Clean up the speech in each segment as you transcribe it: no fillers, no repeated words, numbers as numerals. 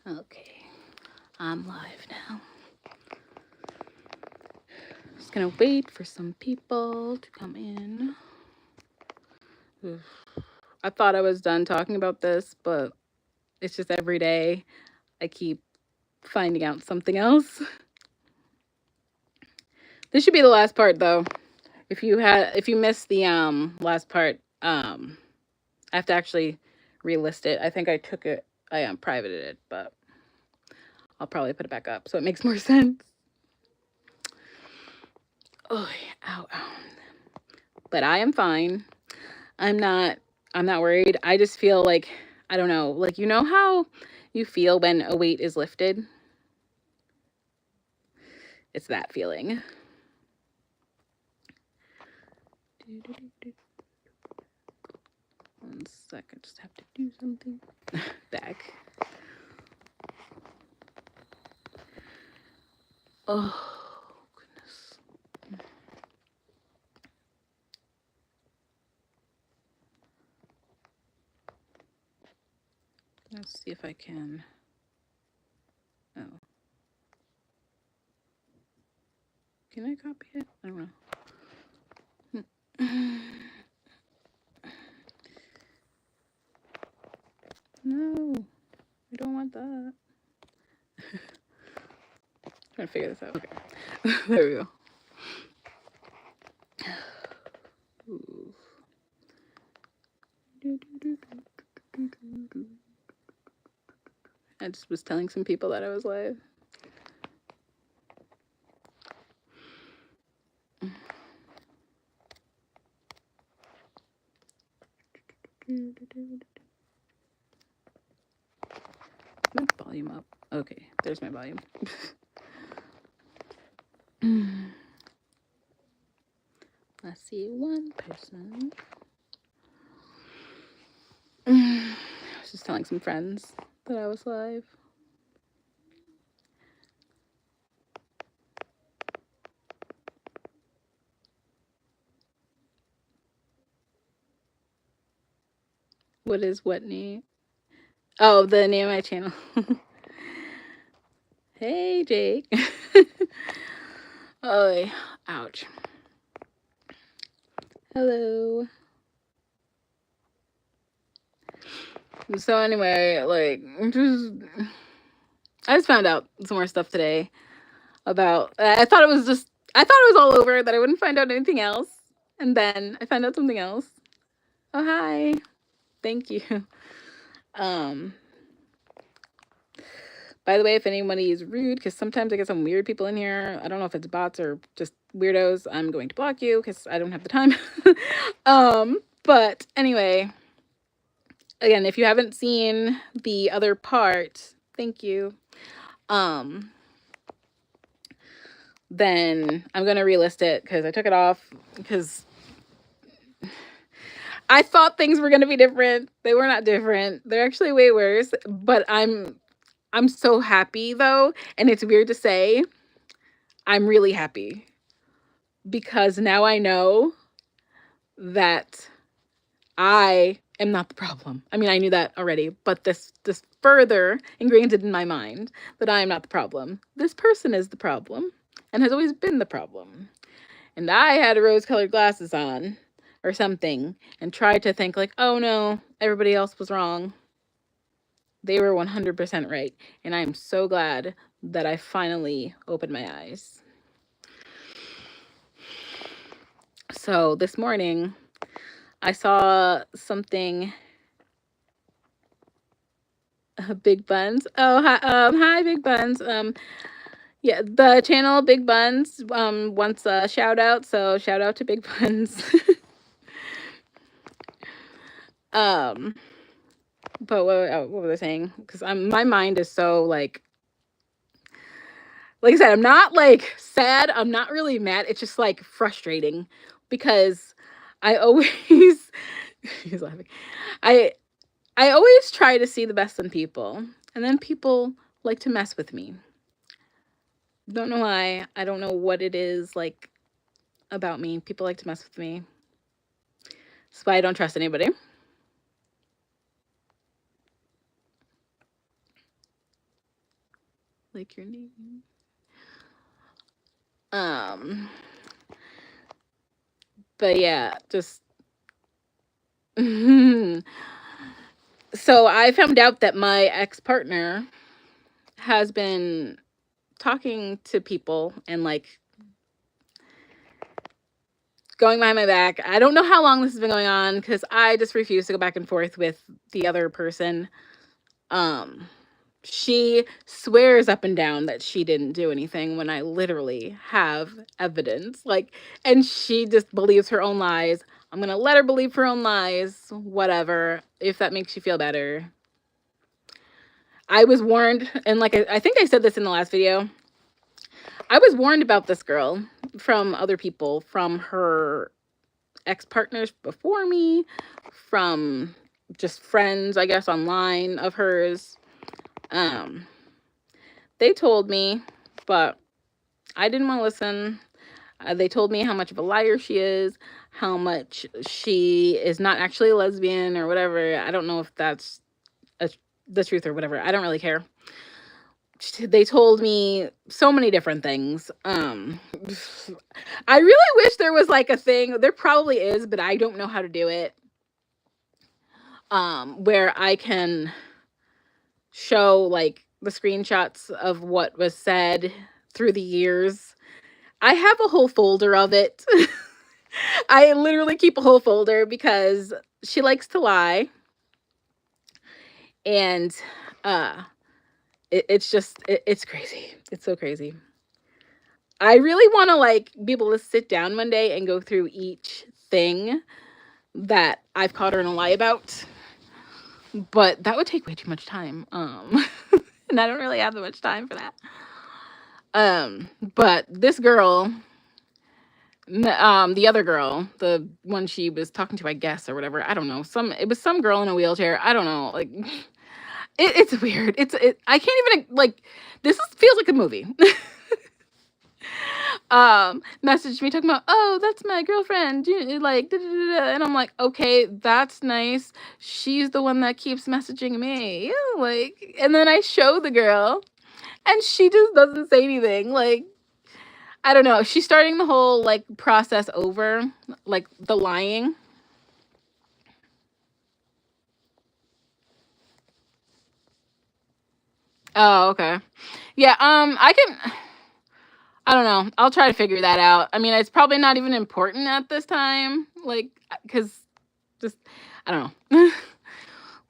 Okay, I'm live now. Just gonna wait for some people to come in. Oof. I thought I was done talking about this, but it's just every day I keep finding out something else. This should be the last part though. If you missed the last part, I have to actually relist it. I think I took it, I privated it, but I'll probably put it back up so it makes more sense. Oh, ow, ow. But I am fine. I'm not worried. I just feel like, I don't know, like, you know how you feel when a weight is lifted? It's that feeling. One sec, I just have to do something. Back. Oh, goodness. Let's see if I can. Oh. Can I copy it? I don't know. No, I don't want that. Trying to figure this out. Okay. There we go. Ooh. I just was telling some people that I was live. My volume up. Okay, there's my volume. I see one person. I was just telling some friends that I was live. What is Whitney? Oh, the name of my channel. Hey, Jake. Oh, ouch. Hello. So anyway, like, I just found out some more stuff today about. I thought it was all over, that I wouldn't find out anything else, and then I found out something else. Oh, hi. Thank you. By the way, if anybody is rude, because sometimes I get some weird people in here, I don't know if it's bots or just weirdos, I'm going to block you because I don't have the time. But anyway, again, if you haven't seen the other part, thank you. Then I'm going to relist it because I took it off because I thought things were going to be different. They were not different. They're actually way worse, but I'm so happy though, and it's weird to say, I'm really happy because now I know that I am not the problem. I mean, I knew that already, but this further ingrained in my mind that I am not the problem. This person is the problem and has always been the problem. And I had rose-colored glasses on or something and tried to think like, oh no, everybody else was wrong. They were 100% right. And I am so glad that I finally opened my eyes. So this morning, I saw something. Big Buns. Oh, hi, hi, Big Buns. Yeah, the channel Big Buns wants a shout out, so shout out to Big Buns. But what was I saying? Because my mind is so like I said, I'm not like sad. I'm not really mad. It's just like frustrating because I always he's laughing. I always try to see the best in people, and then people like to mess with me. Don't know why. I don't know what it is like about me. People like to mess with me. That's why I don't trust anybody. like your name. Um, but yeah, just so I found out that my ex-partner has been talking to people and like going behind my back. I don't know how long this has been going on because I just refuse to go back and forth with the other person. Um, she swears up and down that she didn't do anything when I literally have evidence. Like, and she just believes her own lies. I'm gonna let her believe her own lies, whatever, if that makes you feel better. I was warned, and like I think I said this in the last video. I was warned about this girl from other people, from her ex-partners before me, from just friends, I guess, online of hers. Um, they told me, but I didn't want to listen. They told me how much of a liar she is, how much she is not actually a lesbian or whatever. I don't know if that's the truth or whatever. I don't really care. They told me so many different things. I really wish there was like a thing. There probably is, but I don't know how to do it. Where I can show like the screenshots of what was said through the years. I have a whole folder of it. I literally keep a whole folder because she likes to lie. And it's crazy. It's so crazy. I really want to like be able to sit down one day and go through each thing that I've caught her in a lie about. But that would take way too much time. And I don't really have that much time for that. But this girl, the other girl, the one she was talking to, I guess, or whatever. I don't know. It was some girl in a wheelchair. I don't know. Like, it's weird. I can't even like. Feels like a movie. Messaged me talking about, oh, that's my girlfriend, like da, da, da, da. And I'm like, okay, that's nice. She's the one that keeps messaging me, like. And then I show the girl and she just doesn't say anything. Like, I don't know, she's starting the whole like process over, like the lying. Oh, okay. Yeah, I don't know, I'll try to figure that out. I mean, it's probably not even important at this time, like, because just I don't know.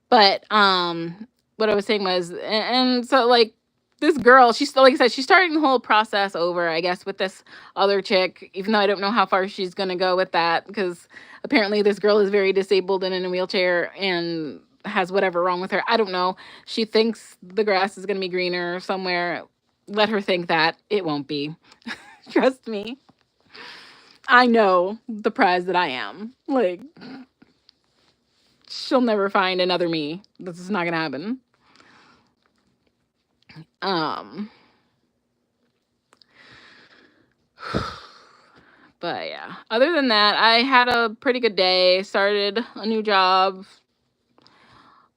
But what I was saying was, and so like this girl, she's like I said, she's starting the whole process over, I guess, with this other chick, even though I don't know how far she's gonna go with that, because apparently this girl is very disabled and in a wheelchair and has whatever wrong with her. I don't know. She thinks the grass is gonna be greener somewhere. Let her think that. It won't be. Trust me. I know the prize that I am. Like, she'll never find another me. This is not gonna happen. Um, but yeah. Other than that, I had a pretty good day. Started a new job.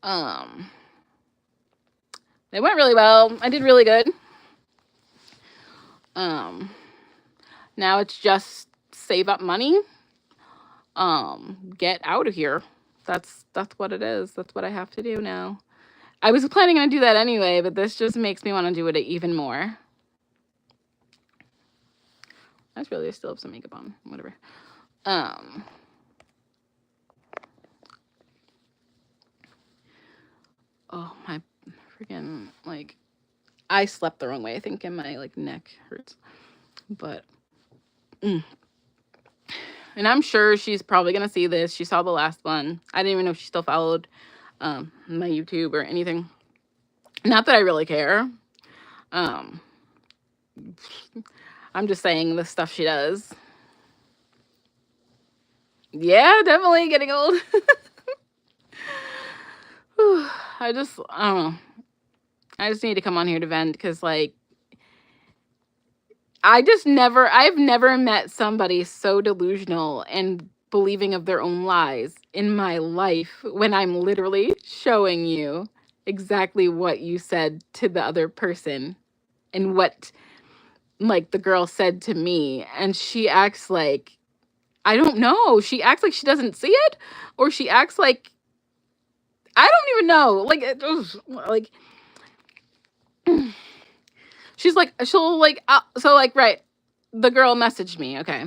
Um, it went really well. I did really good. Um, now it's just save up money. Get out of here. That's what it is. That's what I have to do now. I was planning on do that anyway, but this just makes me want to do it even more. That's really, I still have some makeup on. Whatever. Oh, my freaking, like, I slept the wrong way, I think, and my, like, neck hurts. But, and I'm sure she's probably going to see this. She saw the last one. I didn't even know if she still followed my YouTube or anything. Not that I really care. I'm just saying the stuff she does. Yeah, definitely getting old. I don't know. I just need to come on here to vent because, like, I've never met somebody so delusional and believing of their own lies in my life when I'm literally showing you exactly what you said to the other person and what like the girl said to me, and she acts like I don't know. She acts like she doesn't see it, or she acts like I don't even know. Like, like she's like she'll like so like right. The girl messaged me. Okay,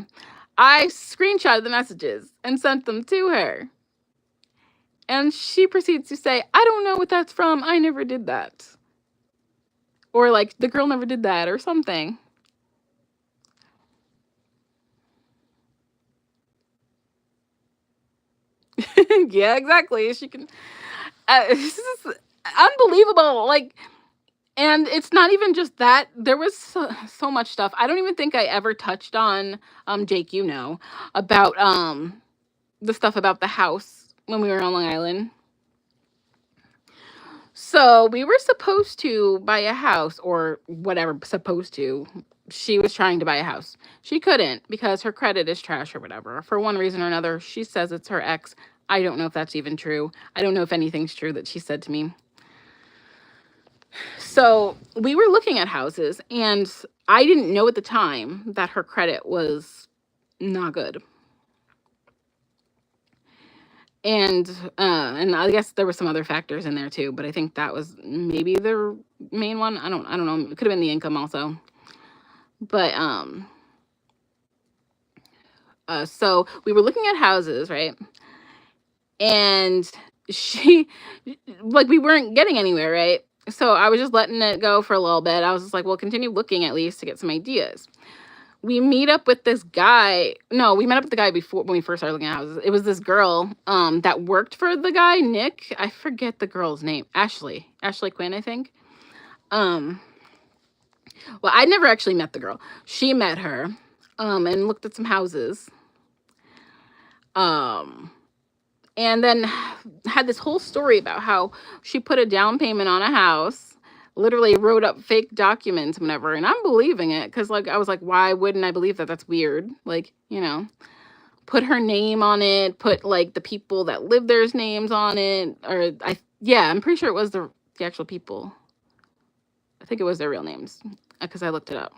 I screenshotted the messages and sent them to her, and she proceeds to say, "I don't know what that's from. I never did that," or like the girl never did that, or something. Yeah, exactly. She can. This is unbelievable. Like, and it's not even just that. There was so much stuff. I don't even think I ever touched on, Jake, you know, about the stuff about the house when we were on Long Island. So we were supposed to buy a house or whatever, supposed to. She was trying to buy a house. She couldn't because her credit is trash or whatever. For one reason or another, she says it's her ex. I don't know if that's even true. I don't know if anything's true that she said to me. So we were looking at houses, and I didn't know at the time that her credit was not good. And I guess there were some other factors in there too, but I think that was maybe the main one. I don't know. It could have been the income also. But so we were looking at houses, right? And she like we weren't getting anywhere, right? So I was just letting it go for a little bit. I was just like, well, continue looking at least to get some ideas. We meet up with this guy. No, we met up with the guy before when we first started looking at houses. It was this girl that worked for the guy, Nick. I forget the girl's name. Ashley Quinn, I think. Um, well, I never actually met the girl. She met her and looked at some houses. Um, and then had this whole story about how she put a down payment on a house, literally wrote up fake documents whenever, and I'm believing it because like I was like, why wouldn't I believe that? That's weird. Like, you know, put her name on it, put like the people that live there's names on it, or yeah, I'm pretty sure it was the actual people. I think it was their real names because I looked it up.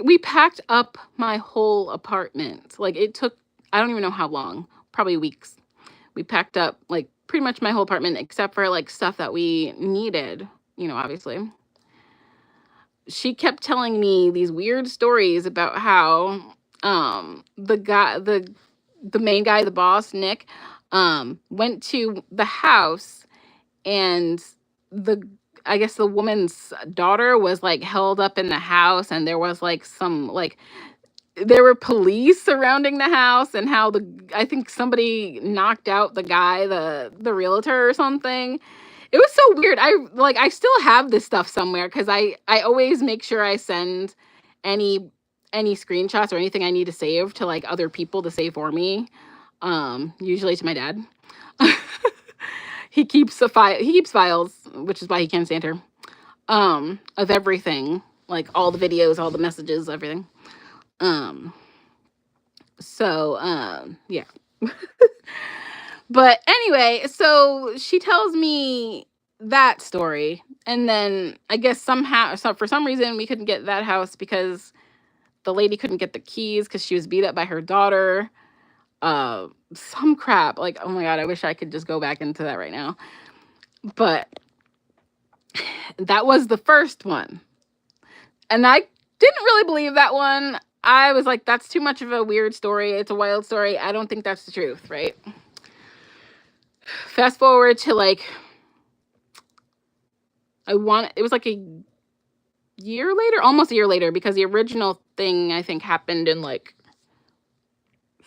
We packed up my whole apartment. Like it took I don't even know how long, probably weeks. We packed up like pretty much my whole apartment except for like stuff that we needed, you know, obviously. She kept telling me these weird stories about how the main guy, the boss, Nick, went to the house, and the I guess the woman's daughter was like held up in the house, and there was like some like there were police surrounding the house, and how the I think somebody knocked out the guy, the realtor or something. It was so weird. I still have this stuff somewhere because I always make sure I send any any screenshots or anything I need to save to like other people to save for me. Usually to my dad. He keeps a file. He keeps files, which is why he can't stand her. Of everything, like all the videos, all the messages, everything. Um, yeah. But anyway, so she tells me that story, and then I guess somehow, so for some reason, we couldn't get that house because the lady couldn't get the keys because she was beat up by her daughter. Some crap. Like, oh my god, I wish I could just go back into that right now. But that was the first one, and I didn't really believe that one. I was like, that's too much of a weird story. It's a wild story. I don't think that's the truth, right? Fast forward to like it was like a year later, almost a year later, because the original thing I think happened in like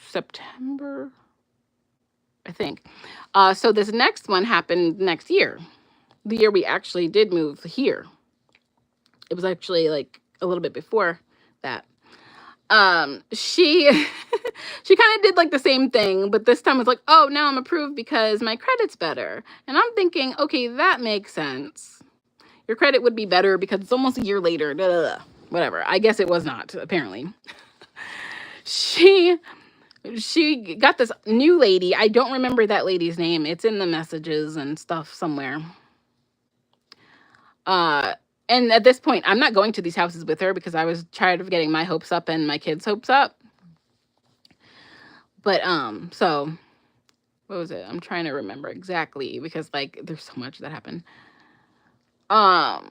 September, I think. So this next one happened next year, the year we actually did move here. It was actually like a little bit before that. She she kind of did like the same thing, but this time was like, oh, now I'm approved because my credit's better. And I'm thinking, okay, that makes sense. Your credit would be better because it's almost a year later. Blah, blah, blah. Whatever. I guess it was not, apparently. She got this new lady. I don't remember that lady's name. It's in the messages and stuff somewhere. And at this point, I'm not going to these houses with her because I was tired of getting my hopes up and my kids' hopes up. But so what was it? I'm trying to remember exactly because like there's so much that happened. I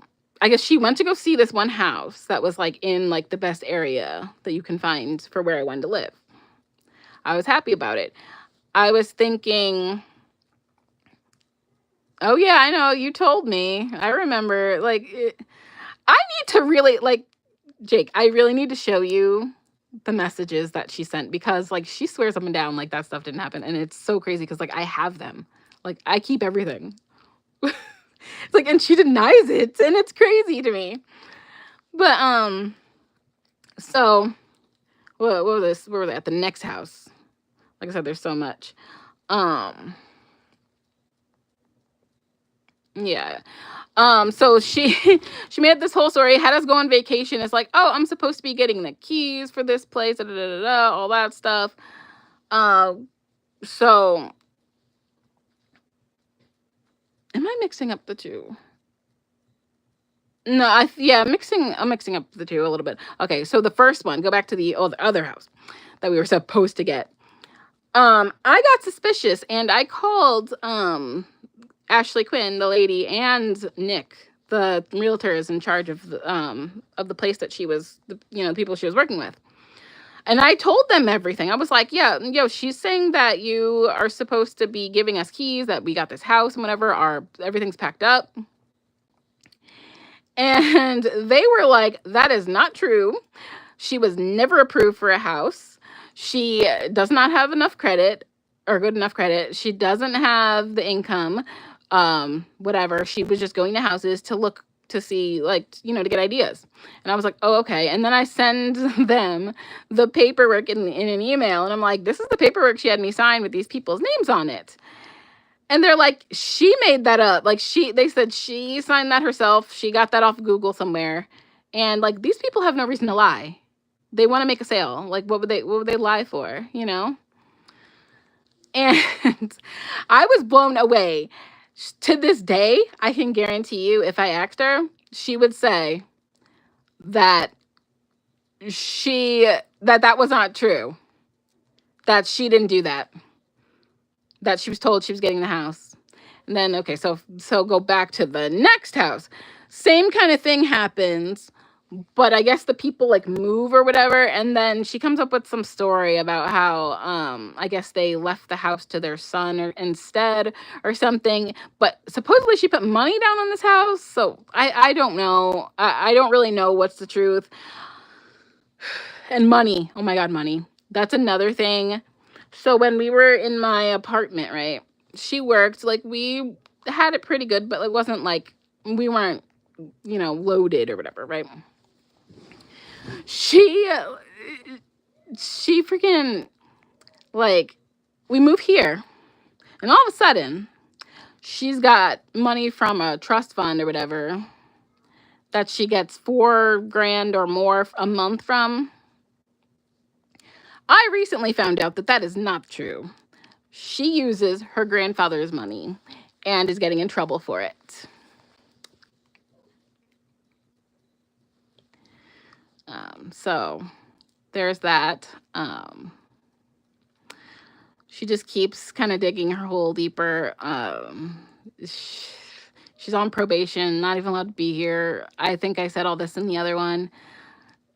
guess she went to go see this one house that was like in like the best area that you can find for where I wanted to live. I was happy about it. I was thinking, oh yeah, I know, you told me. I remember. I need to really like Jake, I really need to show you the messages that she sent because like she swears up and down like that stuff didn't happen, and it's so crazy because like I have them. Like I keep everything. It's like, and she denies it, and it's crazy to me. But so what was this? Where were they at the next house? Like I said, there's so much. Um, yeah. So she she made this whole story, had us go on vacation. It's like, oh, I'm supposed to be getting the keys for this place, da, da, da, da, da, all that stuff. So am I mixing up the two? No, I'm mixing up the two a little bit. Okay, so the first one, go back to the other house that we were supposed to get. I got suspicious and I called Ashley Quinn, the lady, and Nick, the realtors in charge of the place that she was, the people she was working with. And I told them everything. I was like, yeah, she's saying that you are supposed to be giving us keys, that we got this house and whatever, everything's packed up. And they were like, that is not true. She was never approved for a house. She does not have enough credit or good enough credit. She doesn't have the income, whatever. She was just going to houses to look to see, like, to get ideas. And I was like, oh, okay. And then I send them the paperwork in an email. And I'm like, this is the paperwork she had me sign with these people's names on it. And they're like, she made that up. Like they said she signed that herself. She got that off Google somewhere. And like, these people have no reason to lie. They want to make a sale. Like, what would they lie for, And I was blown away. To this day, I can guarantee you, if I asked her, she would say that that was not true. That she didn't do that. That she was told she was getting the house. And then, okay, so go back to the next house. Same kind of thing happens, but I guess the people like move or whatever. And then she comes up with some story about how, I guess they left the house to their son instead or something. But supposedly she put money down on this house. So I don't know. I don't really know what's the truth. And money. Oh my God, money. That's another thing. So when we were in my apartment, right, she worked, like we had it pretty good, but it wasn't like we weren't, loaded or whatever, right? She freaking, like, we move here and all of a sudden she's got money from a trust fund or whatever that she gets $4,000 or more a month from. I recently found out that is not true. She uses her grandfather's money and is getting in trouble for it. So there's that. She just keeps kind of digging her hole deeper. She's on probation, not even allowed to be here. I think I said all this in the other one.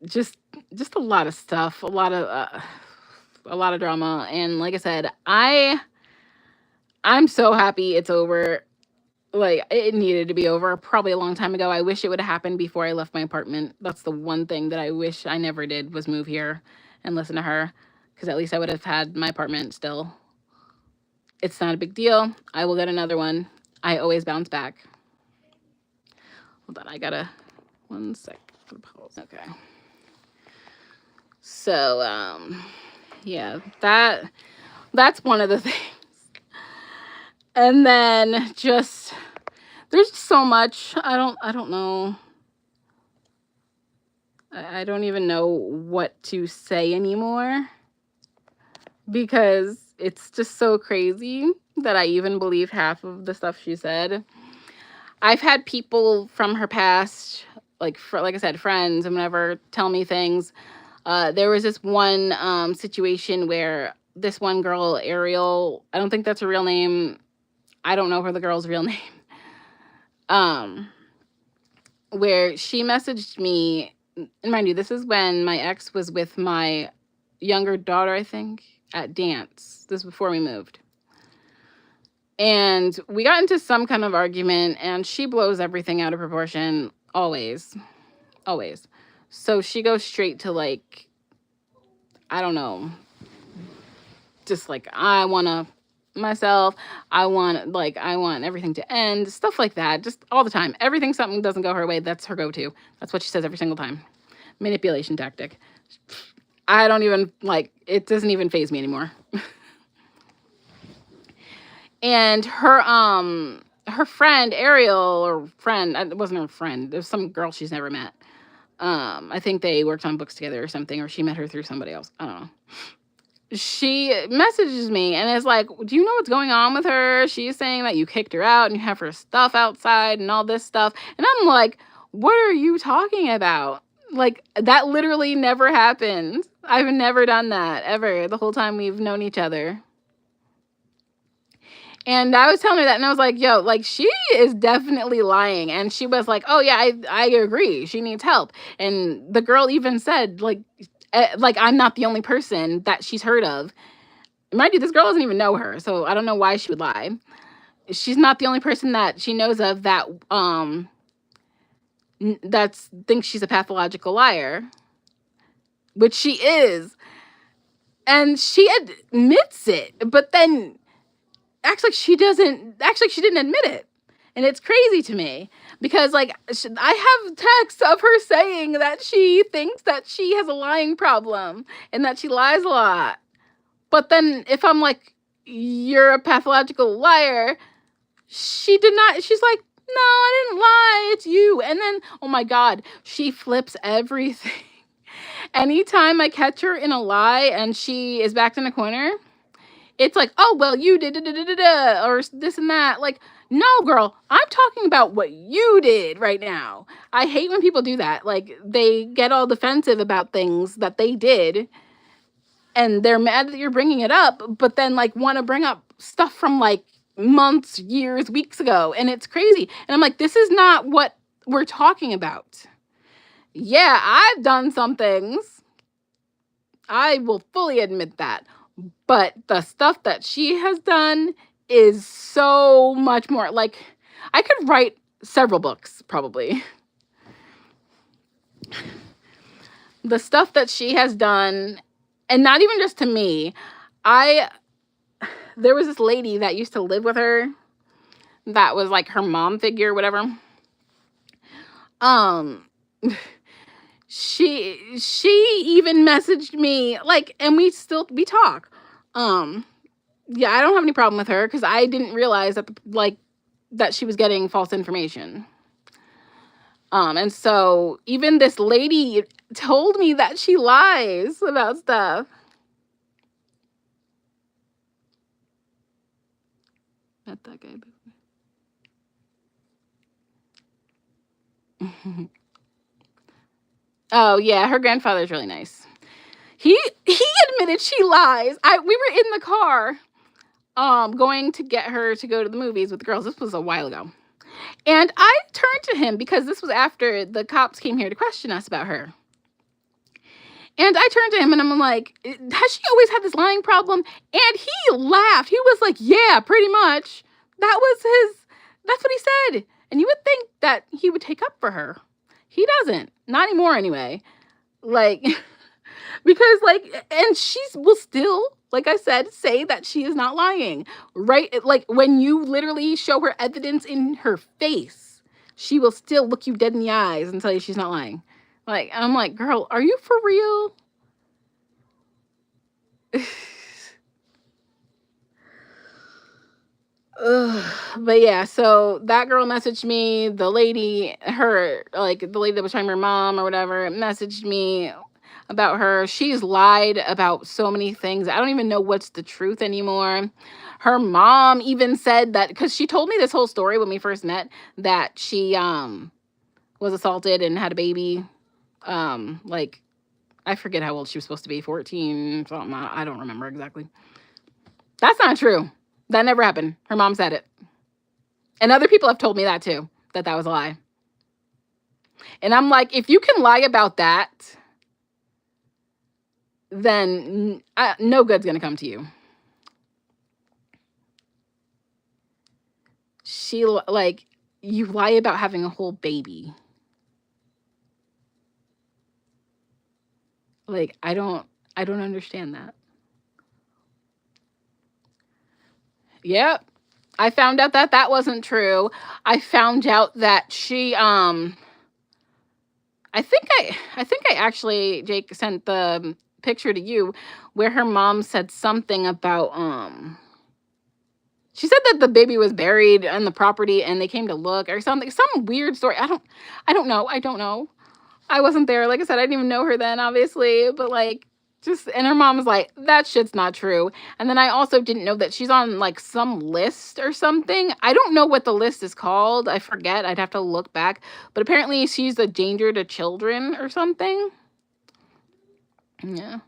Just a lot of stuff, a lot of drama. And like I said, I'm so happy it's over. Like, it needed to be over probably a long time ago. I wish it would have happened before I left my apartment. That's the one thing that I wish I never did, was move here and listen to her, because at least I would have had my apartment still. It's not a big deal. I will get another one. I always bounce back. Hold on, I gotta, 1 sec. Okay. So, yeah, that's one of the things. And then there's so much. I don't know. I don't even know what to say anymore, because it's just so crazy that I even believe half of the stuff she said. I've had people from her past like like I said, friends and whatever tell me things. There was this one situation where this one girl, Ariel, I don't think that's her real name. I don't know her the girl's real name. Um, where she messaged me, and mind you, this is when my ex was with my younger daughter, I think, at dance. This was before we moved. And we got into some kind of argument, and she blows everything out of proportion, always. Always. So she goes straight to, like, I don't know, just like, I want to myself, I want everything to end, stuff like that, just all the time. Everything, something doesn't go her way, that's her go-to. That's what she says every single time. Manipulation tactic. I don't even, like, it doesn't even faze me anymore. And her friend, Ariel, or friend, it wasn't her friend, there's some girl she's never met. I think they worked on books together or something, or she met her through somebody else. I don't know. She messages me and is like, do you know what's going on with her? She's saying that you kicked her out and you have her stuff outside and all this stuff. And I'm like, what are you talking about? Like, that literally never happened. I've never done that, ever, the whole time we've known each other. And I was telling her that, and I was like, yo, like, she is definitely lying. And she was like, oh, yeah, I agree. She needs help. And the girl even said, like, I'm not the only person that she's heard of. Mind you, this girl doesn't even know her, so I don't know why she would lie. She's not the only person that she knows of that thinks she's a pathological liar, which she is. And she admits it, but then she didn't admit it. And it's crazy to me because, like, I have texts of her saying that she thinks that she has a lying problem and that she lies a lot. But then if I'm like, you're a pathological liar, she's like, no, I didn't lie, it's you. And then, oh my God, she flips everything. Anytime I catch her in a lie and she is backed in a corner, it's like, oh, well, you did or this and that. Like, no, girl, I'm talking about what you did right now. I hate when people do that. Like, they get all defensive about things that they did, and they're mad that you're bringing it up, but then, like, want to bring up stuff from, like, months, years, weeks ago, and it's crazy. And I'm like, this is not what we're talking about. Yeah, I've done some things. I will fully admit that. But the stuff that she has done is so much more. Like, I could write several books, probably. The stuff that she has done, and not even just to me. There was this lady that used to live with her that was like her mom figure, whatever. She even messaged me, like, and we talk. Yeah, I don't have any problem with her because I didn't realize that she was getting false information. And so even this lady told me that she lies about stuff. Met that guy before. Oh yeah, her grandfather's really nice. He admitted she lies. We were in the car, going to get her to go to the movies with the girls. This was a while ago. And I turned to him because this was after the cops came here to question us about her. And I turned to him and I'm like, has she always had this lying problem? And he laughed. He was like, yeah, pretty much. That's what he said. And you would think that he would take up for her. He doesn't. Not anymore anyway. Like, because, like, and she will still, like I said, say that she is not lying, right? Like, when you literally show her evidence in her face, she will still look you dead in the eyes and tell you she's not lying. Like, I'm like, girl, are you for real? But yeah, so that girl messaged me, the lady that was trying her mom or whatever, messaged me about her. She's lied about so many things. I don't even know what's the truth anymore. Her mom even said that, because she told me this whole story when we first met, that she was assaulted and had a baby. Like, I forget how old she was supposed to be, 14, something. I don't remember exactly. That's not true. That never happened. Her mom said it. And other people have told me that too, that was a lie. And I'm like, if you can lie about that, then no good's going to come to you. She, like, you lie about having a whole baby. Like, I don't understand that. Yep. I found out that wasn't true. I found out that she I think I actually, Jake, sent the picture to you where her mom said something about she said that the baby was buried on the property and they came to look or something. Some weird story. I don't know. I wasn't there. Like I said, I didn't even know her then, obviously. But like, just, and her mom was like, that shit's not true. And then I also didn't know that she's on like some list or something. I don't know what the list is called. I forget. I'd have to look back. But apparently she's a danger to children or something. Yeah.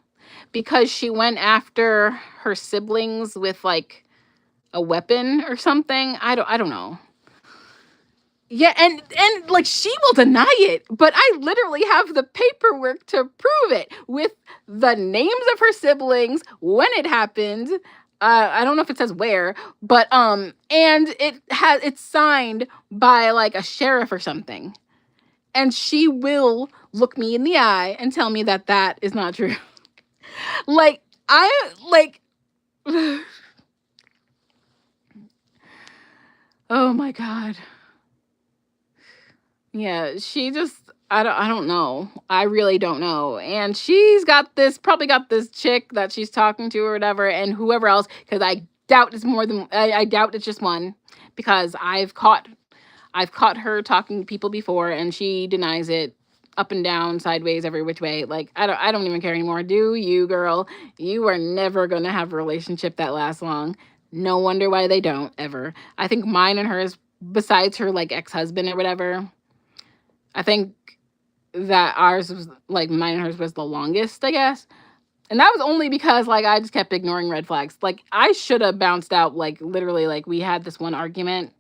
Because she went after her siblings with like a weapon or something. I don't know. Yeah, and like she will deny it, but I literally have the paperwork to prove it with the names of her siblings, when it happened. I don't know if it says where, but and it's signed by like a sheriff or something. And she will look me in the eye and tell me that that is not true. Like oh my God. Yeah, she just I don't know. I really don't know. And she's probably got this chick that she's talking to or whatever, and whoever else, because I doubt it's more than I doubt it's just one, because I've caught her talking to people before and she denies it up and down, sideways, every which way. Like, I don't even care anymore. Do you, girl? You are never gonna have a relationship that lasts long. No wonder why they don't ever. I think mine and hers, besides her like ex-husband or whatever, I think that ours was like mine and hers was the longest, I guess. And that was only because like I just kept ignoring red flags. Like I should have bounced out, like literally, like we had this one argument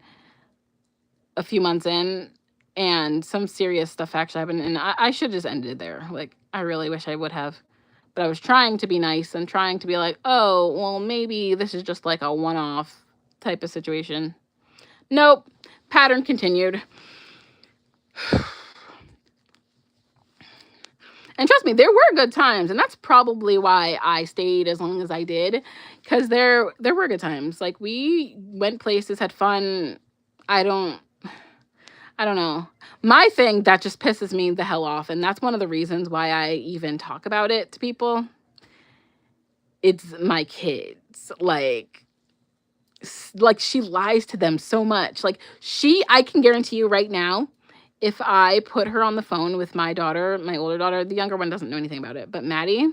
a few months in and some serious stuff actually happened, and I should have just ended it there. Like I really wish I would have. But I was trying to be nice and trying to be like, oh, well, maybe this is just like a one-off type of situation. Nope. Pattern continued. And trust me, there were good times, and that's probably why I stayed as long as I did, because there were good times. Like we went places, had fun. I don't know. My thing that just pisses me the hell off, and that's one of the reasons why I even talk about it to people. It's my kids. Like she lies to them so much. Like I can guarantee you right now, if I put her on the phone with my daughter, my older daughter, the younger one doesn't know anything about it, but Maddie,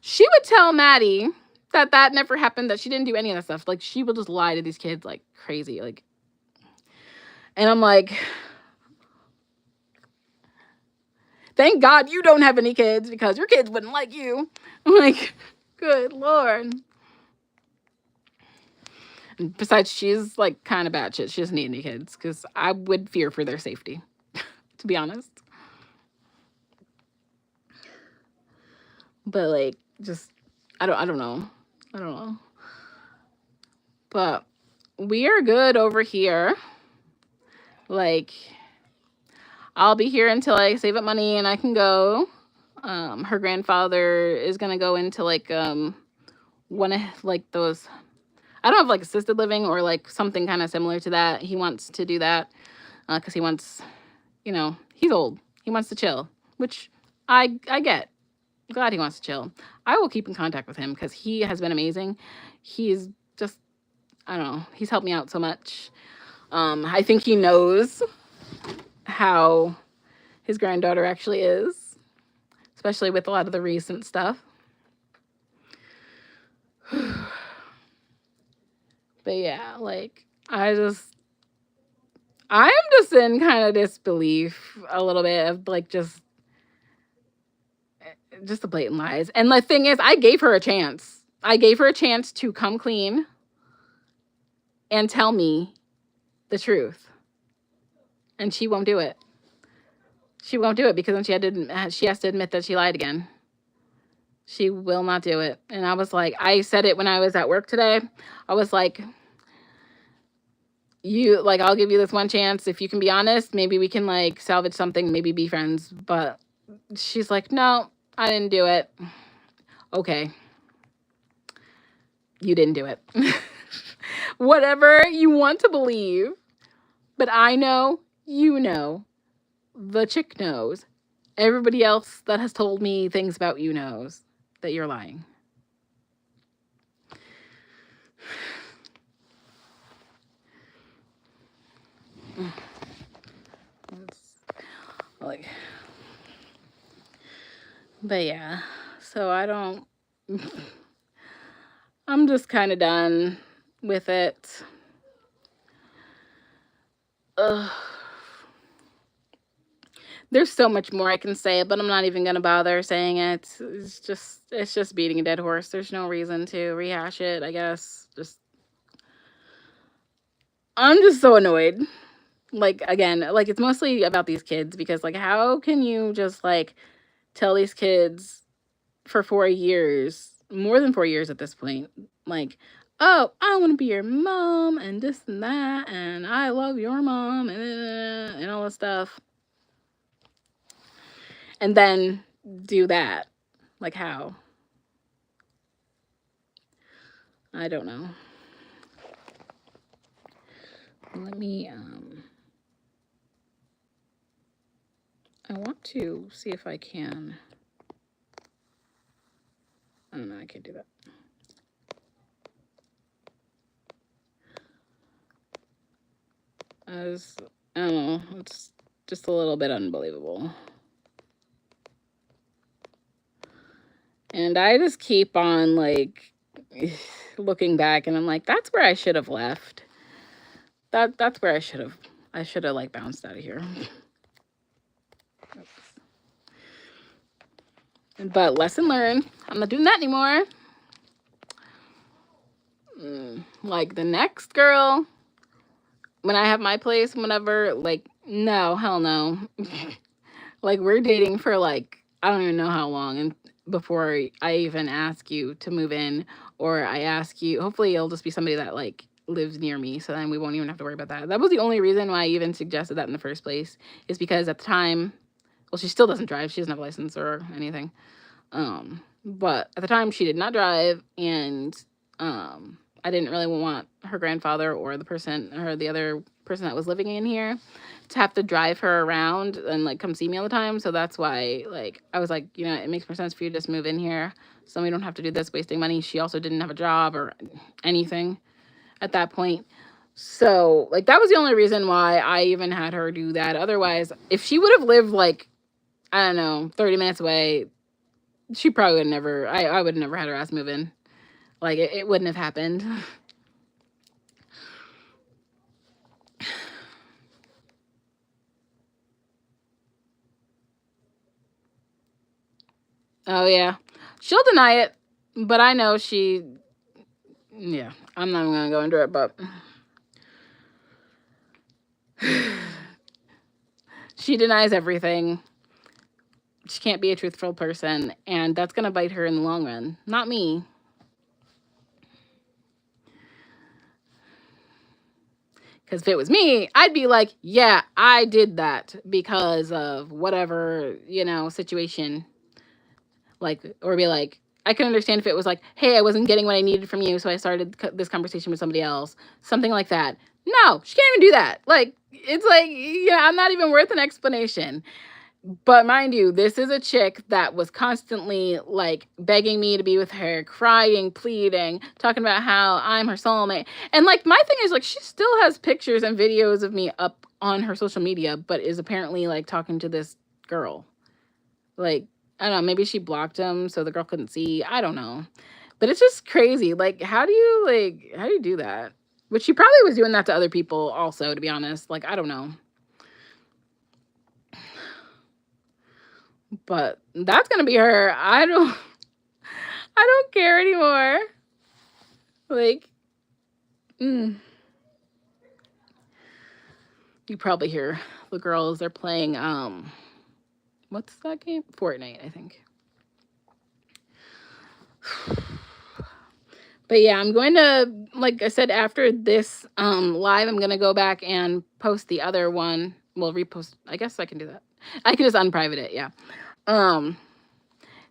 she would tell Maddie that never happened, that she didn't do any of that stuff. Like she will just lie to these kids like crazy. Like, and I'm like, thank God you don't have any kids, because your kids wouldn't like you. I'm like, good Lord. And besides, she's like kind of batshit. She doesn't need any kids, because I would fear for their safety, to be honest. But like, just I don't know. But we are good over here. Like, I'll be here until I save up money and I can go. Her grandfather is gonna go into like one of like those, I don't have like assisted living or like something kind of similar to that. He wants to do that because he wants, he's old. He wants to chill, which I get. Glad he wants to chill. I will keep in contact with him because he has been amazing. He's just, I don't know. He's helped me out so much. I think he knows how his granddaughter actually is, especially with a lot of the recent stuff. But yeah, like, I I'm just in kind of disbelief a little bit of like just the blatant lies. And the thing is, I gave her a chance. I gave her a chance to come clean and tell me the truth. And she won't do it. She won't do it because then she has to admit that she lied again. She will not do it. And I was like, I said it when I was at work today. I was like, I'll give you this one chance. If you can be honest, maybe we can like salvage something, maybe be friends. But she's like, no, I didn't do it. Okay. You didn't do it. Whatever you want to believe. But I know, you know, the chick knows. Everybody else that has told me things about you knows that you're lying. Like, but yeah, so I'm just kind of done with it. Ugh. There's so much more I can say, but I'm not even gonna bother saying it. It's just beating a dead horse. There's no reason to rehash it, I guess. I'm just so annoyed. Like again, like it's mostly about these kids because like how can you just like tell these kids for 4 years, more than 4 years at this point, like, oh, I want to be your mom and this and that, and I love your mom and all this stuff, and then do that. Like, how? I don't know. Let me, I want to see if I can. I don't know, I can't do that. I don't know, it's just a little bit unbelievable. And I just keep on like looking back and I'm like, that's where I should have left. That's where I should have like bounced out of here. But lesson learned. I'm not doing that anymore. Like the next girl, when I have my place, whenever, like, no, hell no. Like we're dating for like I don't even know how long, and before I even ask you to move in, or I ask you, hopefully it'll just be somebody that like lives near me, so then we won't even have to worry about that. That was the only reason why I even suggested that in the first place, is because at the time, well, she still doesn't drive. She doesn't have a license or anything. But at the time she did not drive, and I didn't really want her grandfather or the other person that was living in here to have to drive her around and like come see me all the time. So that's why like I was like, it makes more sense for you to just move in here so we don't have to do this wasting money. She also didn't have a job or anything at that point. So like that was the only reason why I even had her do that. Otherwise, if she would have lived like, I don't know, 30 minutes away, she probably would never, I would have never had her ass move in. Like, it wouldn't have happened. Oh, yeah. She'll deny it, but I know yeah, I'm not even going to go into it, but she denies everything. She can't be a truthful person, and that's going to bite her in the long run. Not me. Because if it was me, I'd be like, yeah, I did that because of whatever, situation. Like, or be like, I can understand if it was like, hey, I wasn't getting what I needed from you, so I started this conversation with somebody else. Something like that. No, she can't even do that. Like, it's like, I'm not even worth an explanation. But mind you, this is a chick that was constantly like begging me to be with her, crying, pleading, talking about how I'm her soulmate. And like my thing is like she still has pictures and videos of me up on her social media, but is apparently like talking to this girl. Like, I don't know, maybe she blocked him so the girl couldn't see. I don't know. But it's just crazy. Like, how do you do that? Which she probably was doing that to other people also, to be honest. Like, I don't know. But that's gonna be her. I don't care anymore. Like, you probably hear the girls, they're playing what's that game? Fortnite, I think. But yeah, I'm going to, like I said, after this live, I'm gonna go back and post the other one. Well, repost. I guess I can do that. I can just unprivate it, yeah.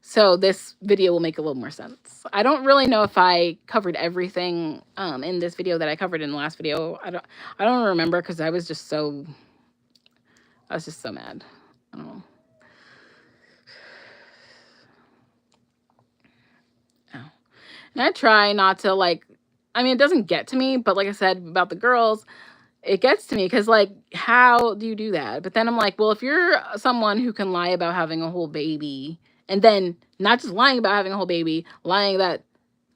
So this video will make a little more sense. I don't really know if I covered everything in this video that I covered in the last video. I don't remember, because I was just so mad. I don't know. Oh. And I try not to, like, I mean, it doesn't get to me, but like I said about the girls, it gets to me because, like, how do you do that? But then I'm like, well, if you're someone who can lie about having a whole baby, and then not just lying about having a whole baby, lying that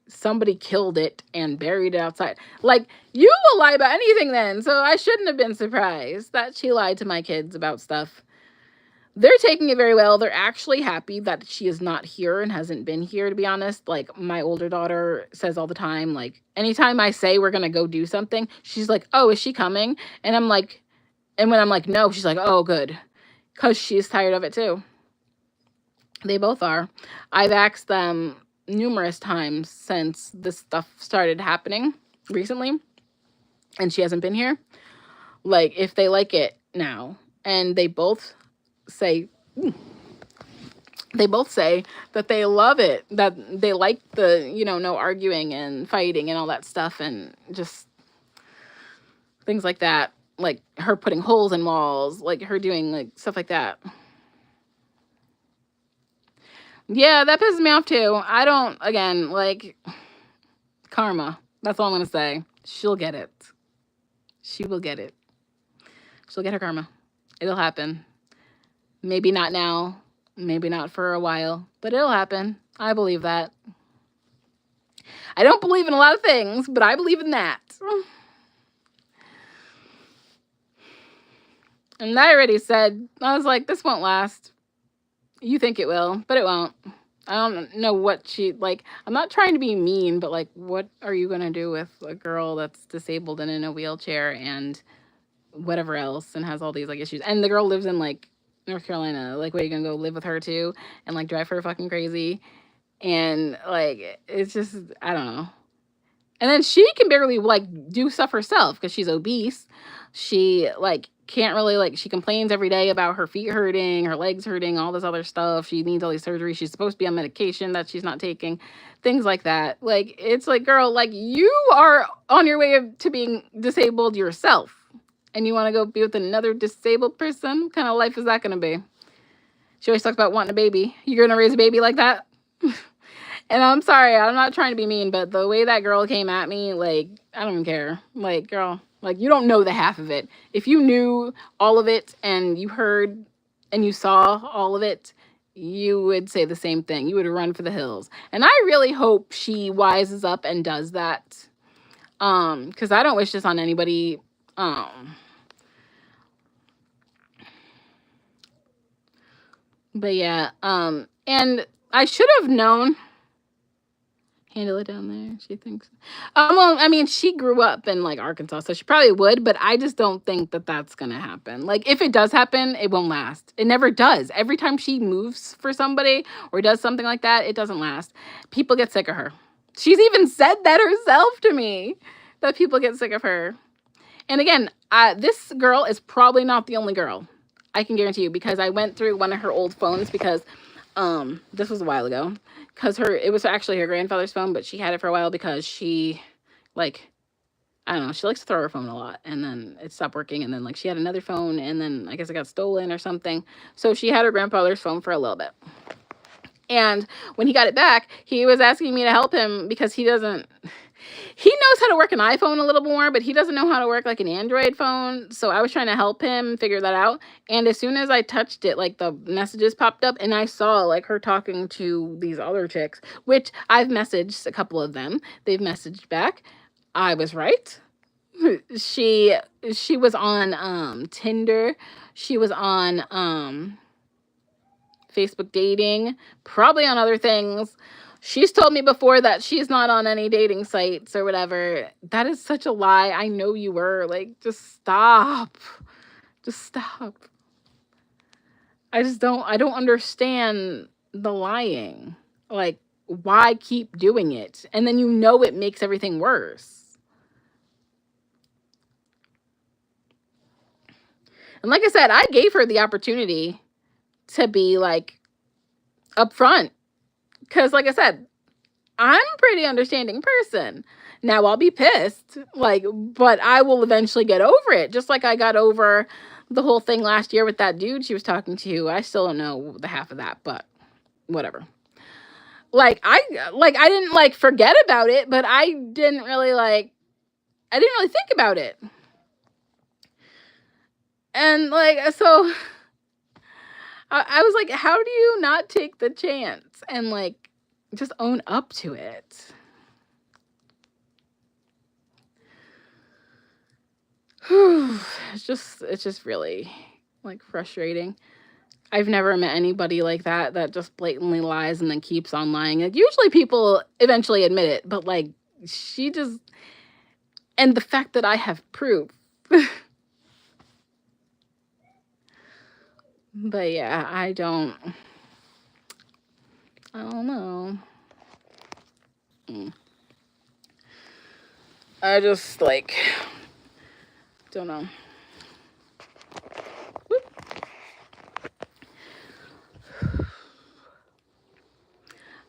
somebody killed it and buried it outside, like, you will lie about anything then. So I shouldn't have been surprised that she lied to my kids about stuff. They're taking it very well. They're actually happy that she is not here and hasn't been here, to be honest. Like, my older daughter says all the time, like, anytime I say we're going to go do something, she's like, oh, is she coming? And I'm like, and when I'm like, no, she's like, oh, good. Because she's tired of it too. They both are. I've asked them numerous times since this stuff started happening recently, and she hasn't been here, like, if they like it now. And they both say that they love it, that they like the, no arguing and fighting and all that stuff, and just things like that, like her putting holes in walls, like her doing like stuff like that. Yeah, that pisses me off too. I don't, again, like, karma, that's all I'm gonna say. She'll get it. She will get it. She'll get her karma. It'll happen. Maybe not now, maybe not for a while, but it'll happen. I believe that. I don't believe in a lot of things, but I believe in that. And I already said, I was like, this won't last. You think it will, but it won't. I don't know what she, like, I'm not trying to be mean, but, like, what are you going to do with a girl that's disabled and in a wheelchair and whatever else and has all these, like, issues? And the girl lives in, like, North Carolina. Like, what, are you gonna go live with her too and, like, drive her fucking crazy? And, like, it's just, I don't know. And then she can barely, like, do stuff herself because she's obese. She, like, can't really, like, she complains every day about her feet hurting, her legs hurting, all this other stuff. She needs all these surgeries. She's supposed to be on medication that she's not taking, things like that. Like, it's like, girl, like, you are on your way to being disabled yourself. And you want to go be with another disabled person? What kind of life is that going to be? She always talks about wanting a baby. You're going to raise a baby like that? And I'm sorry, I'm not trying to be mean, but the way that girl came at me, like, I don't even care. Like, girl, like, you don't know the half of it. If you knew all of it and you heard and you saw all of it, you would say the same thing. You would run for the hills. And I really hope she wises up and does that. Because I don't wish this on anybody. But yeah, and I should have known. Handle it down there, she thinks. Well, I mean, she grew up in, like, Arkansas, so she probably would, but I just don't think that that's gonna happen. Like, if it does happen, it won't last. It never does. Every time she moves for somebody or does something like that, it doesn't last. People get sick of her. She's even said that herself to me, that people get sick of her. And again, this girl is probably not the only girl. I can guarantee you, because I went through one of her old phones, because this was a while ago, because it was actually her grandfather's phone, but she had it for a while because she, like, I don't know, she likes to throw her phone a lot, and then it stopped working, and then, like, she had another phone, and then I guess it got stolen or something. So she had her grandfather's phone for a little bit. And when he got it back, he was asking me to help him because he knows how to work an iPhone a little more, but he doesn't know how to work, like, an Android phone. So I was trying to help him figure that out. And as soon as I touched it, like, the messages popped up, and I saw, like, her talking to these other chicks, which I've messaged a couple of them. They've messaged back. I was right. she she was on Tinder. She was on Facebook dating, probably on other things. She's told me before that she's not on any dating sites or whatever. That is such a lie. I know you were. Like, just stop. Just stop. I don't understand the lying. Like, why keep doing it? And then you know it makes everything worse. And like I said, I gave her the opportunity to be like upfront. Because, like I said, I'm a pretty understanding person. Now I'll be pissed, like, but I will eventually get over it. Just like I got over the whole thing last year with that dude she was talking to. I still don't know the half of that, but whatever. I didn't like forget about it, but I didn't really think about it. And like, so I was like, how do you not take the chance and like just own up to it? It's just really like frustrating. I've never met anybody like that just blatantly lies and then keeps on lying. Like, usually people eventually admit it, but like she just, and the fact that I have proof. But yeah, I don't know. I just like don't know.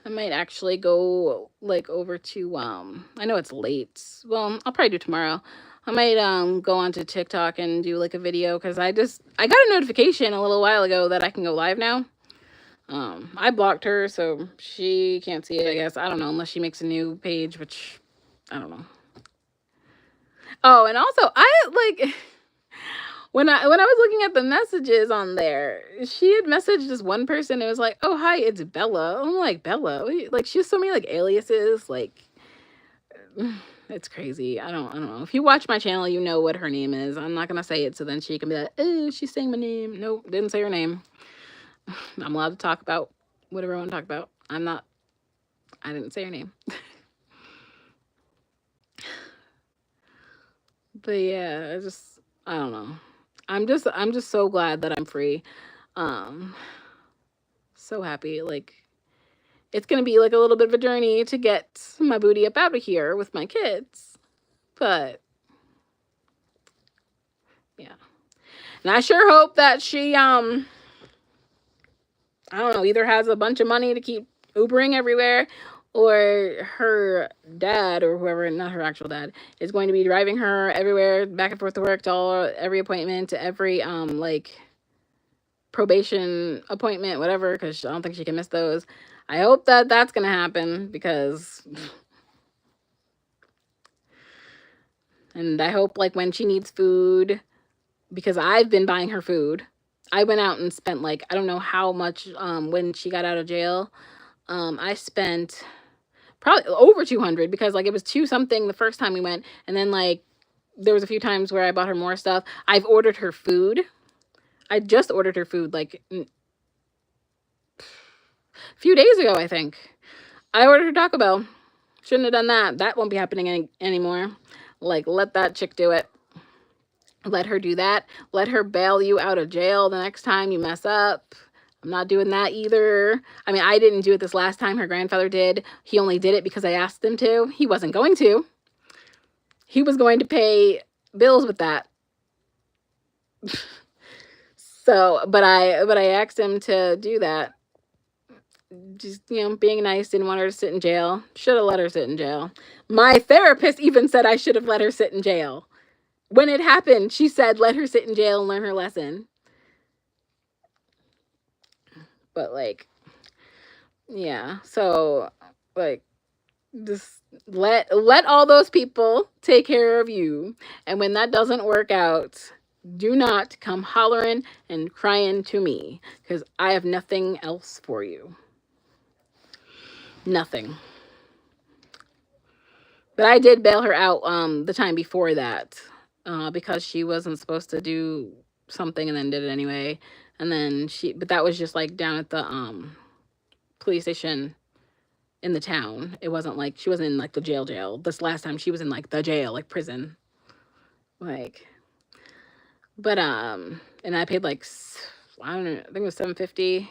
I might actually go like over to I know it's late. Well, I'll probably do tomorrow. I might go onto TikTok and do like a video because I got a notification a little while ago that I can go live now. I blocked her so she can't see it, I guess. I don't know, unless she makes a new page, which I don't know. Oh, and also I like when I was looking at the messages on there, she had messaged this one person. It was like, "Oh, hi, it's Bella." I'm like, "Bella?" Like, she has so many like aliases. Like, it's crazy. I don't know. If you watch my channel, you know what her name is. I'm not gonna say it, so then she can be like, "Oh, she's saying my name." Nope, didn't say her name. I'm allowed to talk about whatever I want to talk about. I didn't say her name. But yeah, I don't know. I'm just so glad that I'm free. Um, so happy. Like, it's gonna be like a little bit of a journey to get my booty up out of here with my kids. But yeah. And I sure hope that she I don't know, either has a bunch of money to keep Ubering everywhere, or her dad, or whoever, not her actual dad, is going to be driving her everywhere, back and forth to work, to every appointment, to every like probation appointment, whatever, because I don't think she can miss those. I hope that that's gonna happen, because, and I hope like when she needs food, because I've been buying her food. I went out and spent like, I don't know how much when she got out of jail. I spent probably over 200, because like it was 2 something the first time we went, and then like there was a few times where I bought her more stuff. I've ordered her food. I just ordered her food like a few days ago, I think. I ordered her Taco Bell. Shouldn't have done that. That won't be happening anymore. Like, let that chick do it. Let her do that. Let her bail you out of jail the next time you mess up. I'm not doing that either. I mean, I didn't do it this last time. Her grandfather did. He only did it because I asked him to. He wasn't going to. He was going to pay bills with that. So, but I asked him to do that. Just, being nice, didn't want her to sit in jail. Should have let her sit in jail. My therapist even said I should have let her sit in jail. When it happened, she said, let her sit in jail and learn her lesson. But like, yeah, so like, just let all those people take care of you. And when that doesn't work out, do not come hollering and crying to me, because I have nothing else for you. Nothing. But I did bail her out the time before that, because she wasn't supposed to do something and then did it anyway. And then but that was just like down at the police station in the town. It wasn't like she wasn't in like the jail. This last time she was in like the jail, like prison. Like, but and I paid like I don't know, I think it was $750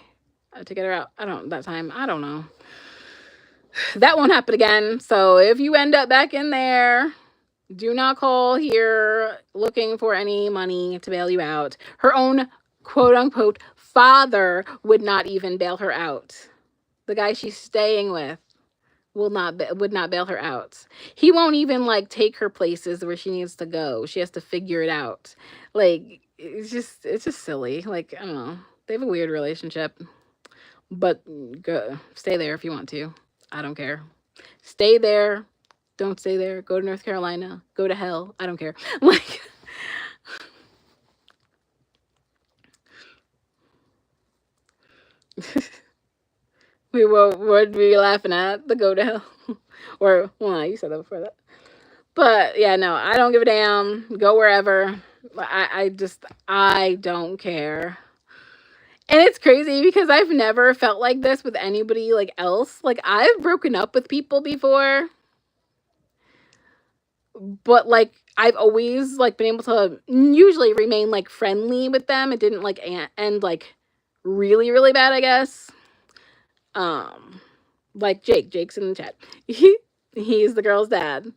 to get her out. I don't that time. I don't know. That won't happen again. So if you end up back in there, do not call here looking for any money to bail you out. Her own quote unquote father would not even bail her out. The guy she's staying with would not bail her out. He won't even like take her places where she needs to go. She has to figure it out. Like it's just silly. Like I don't know. They have a weird relationship. But go stay there if you want to. I don't care. Stay there. Don't stay there. Go to North Carolina. Go to hell. I don't care. Like what were we laughing at? The go to hell. Or well, you said that before that. But yeah, no, I don't give a damn. Go wherever. I don't care. And it's crazy because I've never felt like this with anybody like else. Like I've broken up with people before, but like I've always like been able to usually remain like friendly with them. It didn't like end like really really bad, I guess. Um like Jake's in the chat. He's the girl's dad.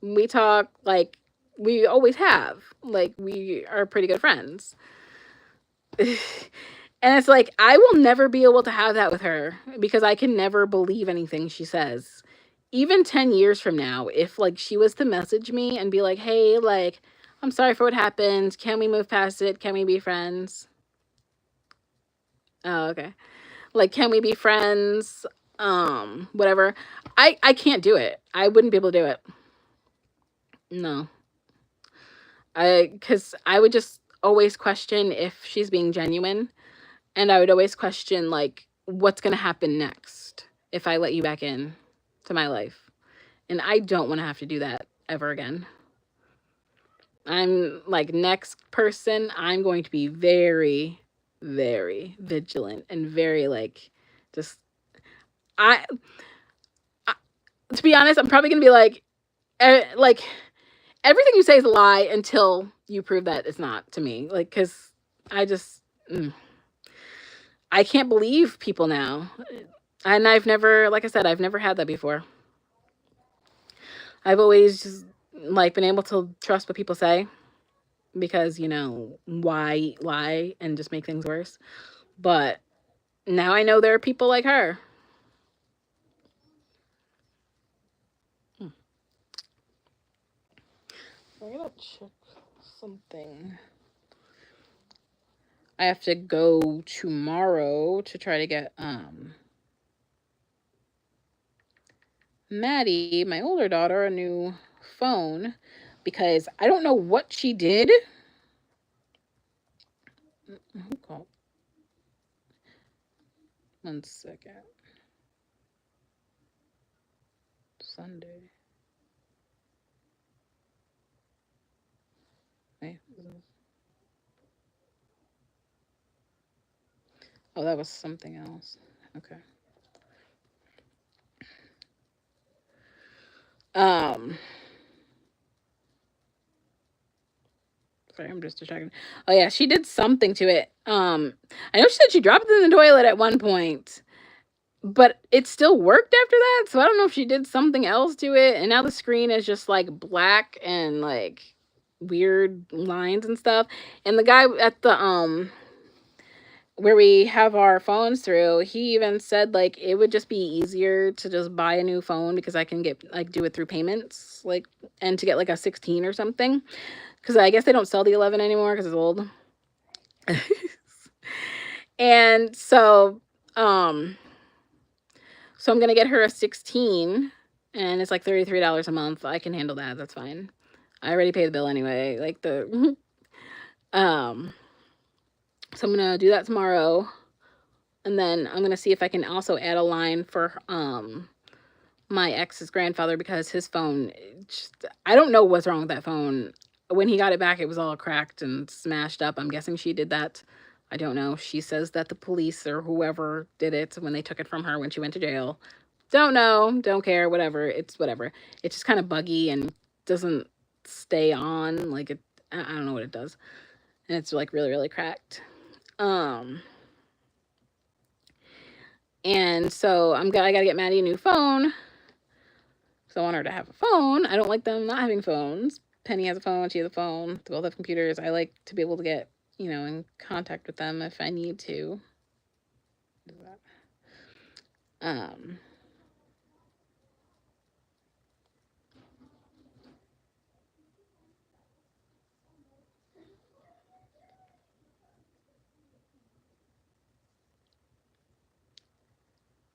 We talk like we always have. Like we are pretty good friends. And it's like I will never be able to have that with her because I can never believe anything she says. Even 10 years from now, if like she was to message me and be like, "Hey, like I'm sorry for what happened. Can we move past it? Can we be friends?" Oh, okay. Like can we be friends? Whatever. I can't do it. I wouldn't be able to do it. No. Cuz I would just always question if she's being genuine. And I would always question, like, what's going to happen next if I let you back in to my life. And I don't want to have to do that ever again. I'm like, next person, I'm going to be very, very vigilant and very, like, just, I, I to be honest, I'm probably going to be like, everything you say is a lie until you prove that it's not to me. Like, because I just, I can't believe people now. And I've never, like I said, I've never had that before. I've always just like been able to trust what people say because, you know, why lie and just make things worse. But now I know there are people like her. I gotta check something. I have to go tomorrow to try to get Maddie, my older daughter, a new phone because I don't know what she did. Who called? 1 second. Sunday. Wait. Oh, that was something else. Okay. Um Sorry, I'm just distracted. Oh yeah, she did something to it. I know she said she dropped it in the toilet at one point, but it still worked after that. So I don't know if she did something else to it, and now the screen is just like black and like weird lines and stuff. And the guy at the where we have our phones through, he even said like it would just be easier to just buy a new phone because I can get like do it through payments, like and to get like a 16 or something. Because I guess they don't sell the 11 anymore because it's old. And so I'm gonna get her a 16, and it's like $33 a month. I can handle that. That's fine. I already paid the bill anyway. Like the so I'm gonna do that tomorrow, and then I'm gonna see if I can also add a line for my ex's grandfather because his phone, I don't know what's wrong with that phone. When he got it back, it was all cracked and smashed up. I'm guessing she did that. I don't know. She says that the police or whoever did it when they took it from her when she went to jail. Don't know. Don't care. Whatever. It's whatever. It's just kind of buggy and doesn't stay on. Like it, I don't know what it does. And it's like really, really cracked. Um, and so I gotta get Maddie a new phone. So I want her to have a phone. I don't like them not having phones. Penny has a phone. She has a phone. They both have computers. I like to be able to get, in contact with them if I need to. Um,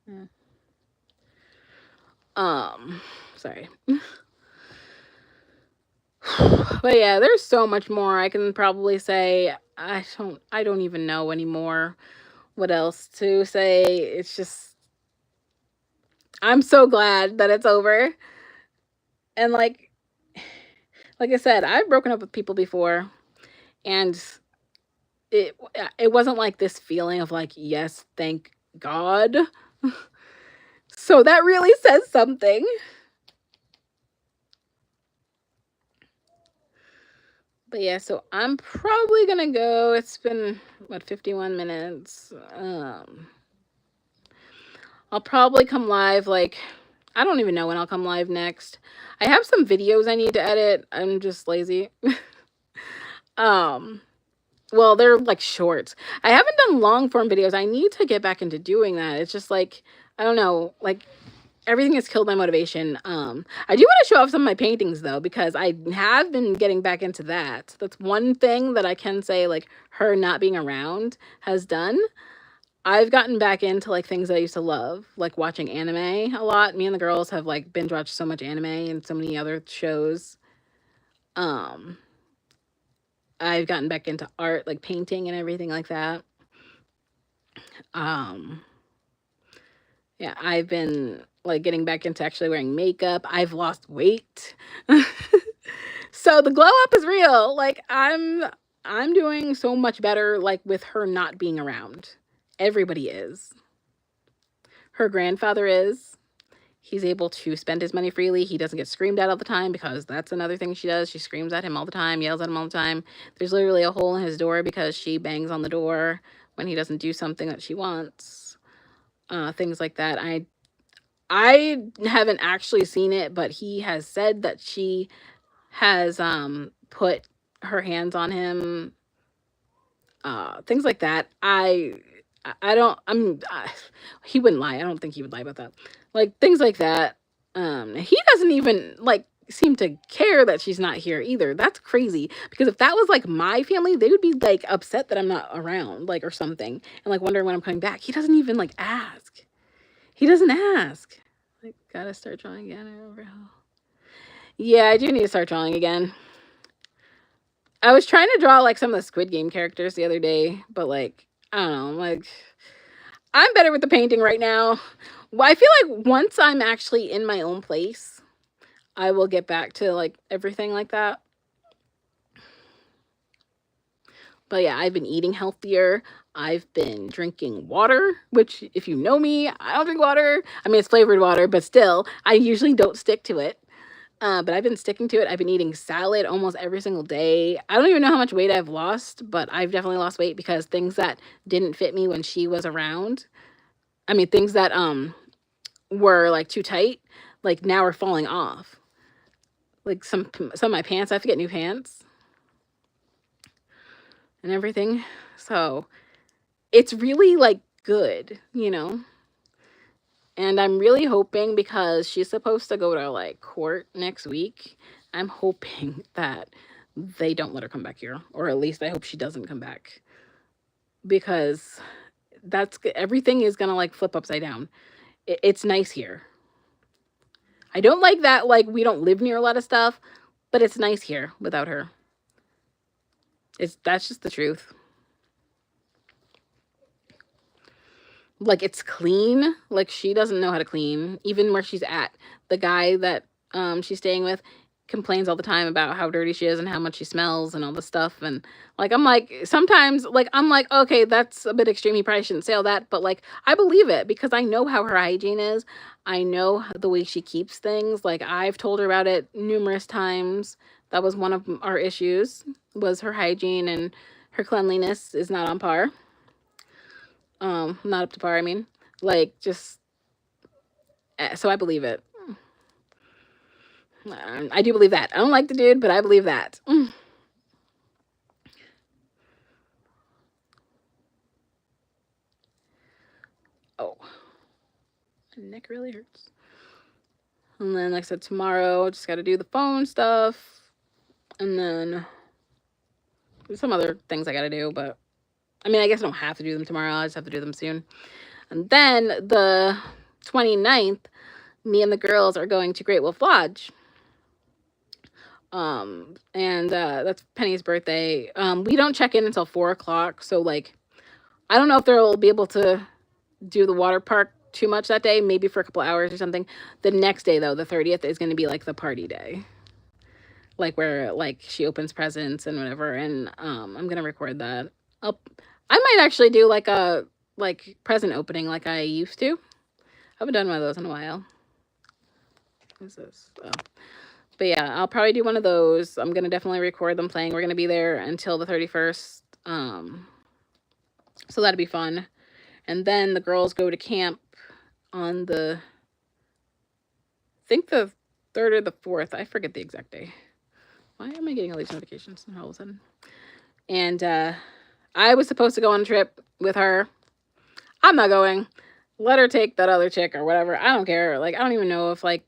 yeah. Sorry. But yeah, there's so much more I can probably say. I don't even know anymore what else to say. It's just I'm so glad that it's over. And like I said, I've broken up with people before and it wasn't like this feeling of like, yes, thank God. So that really says something. But yeah, so I'm probably gonna go. It's been what 51 minutes. I'll probably come live like I don't even know when I'll come live next. I have some videos I need to edit. I'm just lazy. um well, they're like shorts. I haven't done long form videos. I need to get back into doing that. It's just like I don't know, like everything has killed my motivation. I do want to show off some of my paintings though, because I have been getting back into that. That's one thing that I can say like her not being around has done. I've gotten back into like things I used to love, like watching anime a lot. Me and the girls have like binge watched so much anime and so many other shows. Um, I've gotten back into art, like painting and everything like that. Um, yeah, I've been like getting back into actually wearing makeup. I've lost weight. So the glow up is real. Like I'm doing so much better like with her not being around. Everybody is. Her grandfather is. He's able to spend his money freely. He doesn't get screamed at all the time because that's another thing she does. She screams at him all the time, yells at him all the time. There's literally a hole in his door because she bangs on the door when he doesn't do something that she wants. Things like that. I haven't actually seen it, but he has said that she has put her hands on him, things like that. I don't he wouldn't lie. I don't think he would lie about that. Like things like that. He doesn't even like seem to care that she's not here either. That's crazy because if that was like my family, they would be like upset that I'm not around, like or something, and like wondering when I'm coming back. He doesn't even like ask. He doesn't ask. Like gotta start drawing again. Yeah, I do need to start drawing again. I was trying to draw like some of the Squid Game characters the other day, but like I don't know, like I'm better with the painting right now. Well, I feel like once I'm actually in my own place, I will get back to like everything like that. But yeah, I've been eating healthier. I've been drinking water, which if you know me, I don't drink water. I mean, it's flavored water, but still, I usually don't stick to it. But I've been sticking to it. I've been eating salad almost every single day. I don't even know how much weight I've lost, but I've definitely lost weight because things that didn't fit me when she was around. I mean, things that were like too tight, like now are falling off. Like some of my pants, I have to get new pants and everything. So it's really like good. And I'm really hoping because she's supposed to go to like court next week. I'm hoping that they don't let her come back here, or at least I hope she doesn't come back because that's everything is gonna like flip upside down. It's nice here. I don't like that like we don't live near a lot of stuff, but it's nice here without her. That's just the truth. like it's clean. Like she doesn't know how to clean, even where she's at. The guy that she's staying with complains all the time about how dirty she is and how much she smells and all this stuff. And like I'm like sometimes like I'm like, okay, that's a bit extreme. He probably shouldn't say all that, but like I believe it because I know how her hygiene is. I know the way she keeps things. Like I've told her about it numerous times. That was one of our issues, was her hygiene, and her cleanliness is not on par. Not up to par, I mean. Like just so I believe it. I do believe that. I don't like the dude, but I believe that. Oh, my neck really hurts. And then, like I said, tomorrow, just got to do the phone stuff. And then there's some other things I got to do, but I mean, I guess I don't have to do them tomorrow. I just have to do them soon. And then the 29th, me and the girls are going to Great Wolf Lodge. And that's Penny's birthday. We don't check in until 4 o'clock, so like I don't know if they'll be able to do the water park too much that day, maybe for a couple hours or something. The next day though, the 30th, is going to be like the party day, like where like she opens presents and whatever. And I'm gonna record that. I might actually do like a like present opening like I used to. I haven't done one of those in a while. What is this? Oh. But yeah, I'll probably do one of those. I'm gonna definitely record them playing. We're gonna be there until the 31st. So that'll be fun. And then the girls go to camp on the, I think the 3rd or the 4th. I forget the exact day. Why am I getting all these notifications all of a sudden? And I was supposed to go on a trip with her. I'm not going. Let her take that other chick or whatever. I don't care. Like, I don't even know if, like,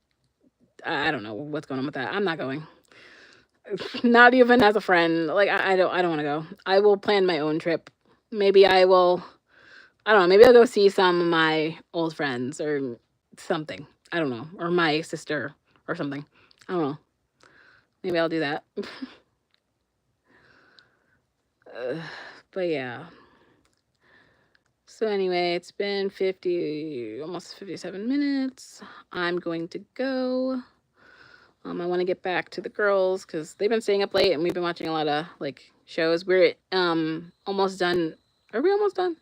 I don't know what's going on with that. I'm not going. Not even as a friend. Like, I don't want to go. I will plan my own trip. Maybe I will, I don't know, maybe I'll go see some of my old friends or something. I don't know. Or my sister or something. I don't know. Maybe I'll do that. But yeah. So anyway, it's been 50, almost 57 minutes. I'm going to go. I want to get back to the girls because they've been staying up late and we've been watching a lot of like shows. We're almost done. Are we almost done?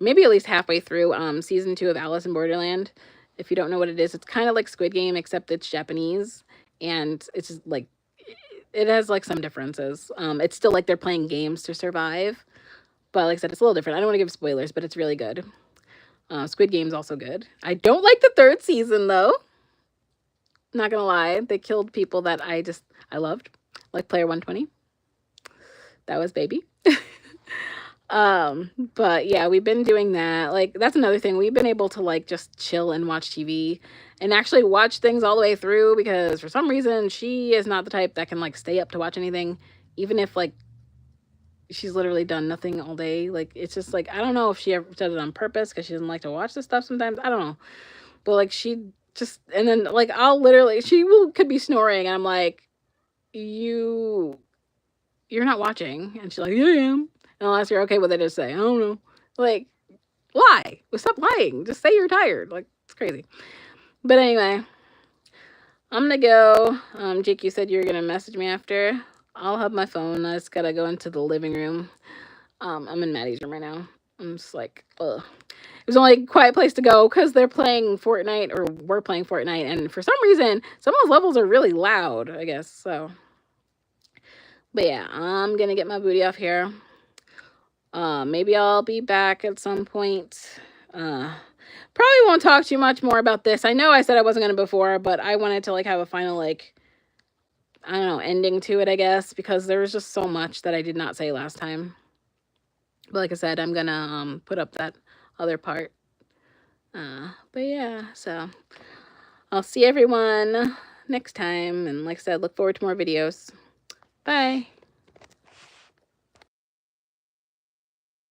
Maybe at least halfway through season 2 of Alice in Borderland. If you don't know what it is, it's kind of like Squid Game except it's Japanese, and it's just like it has like some differences. It's still like they're playing games to survive, but like I said, it's a little different. I don't want to give spoilers, but it's really good. Squid Game's also good. I don't like the 3rd season though. Not gonna lie, they killed people that I loved, like Player 120. That was baby. But yeah, we've been doing that. Like that's another thing. We've been able to like just chill and watch TV and actually watch things all the way through because for some reason she is not the type that can like stay up to watch anything, even if like she's literally done nothing all day. Like it's just like I don't know if she ever does it on purpose because she doesn't like to watch this stuff sometimes. I don't know. But like she just and then like I'll literally could be snoring and I'm like, you're not watching, and she's like, yeah, I am. And I'll ask her, okay, what did I just say? I don't know. Like, lie. Well, stop lying. Just say you're tired. Like, it's crazy. But anyway, I'm gonna go. Jake, you said you were gonna message me after. I'll have my phone. I just gotta go into the living room. I'm in Maddie's room right now. I'm just like, ugh. It was only a quiet place to go because they're playing Fortnite, or we're playing Fortnite, and for some reason, some of those levels are really loud, I guess, so. But yeah, I'm gonna get my booty off here. Maybe I'll be back at some point. Probably won't talk too much more about this. I know I said I wasn't gonna before, but I wanted to like have a final like, I don't know, ending to it, I guess, because there was just so much that I did not say last time. But like I said, I'm gonna put up that other part. But yeah, so I'll see everyone next time, and like I said, look forward to more videos. Bye.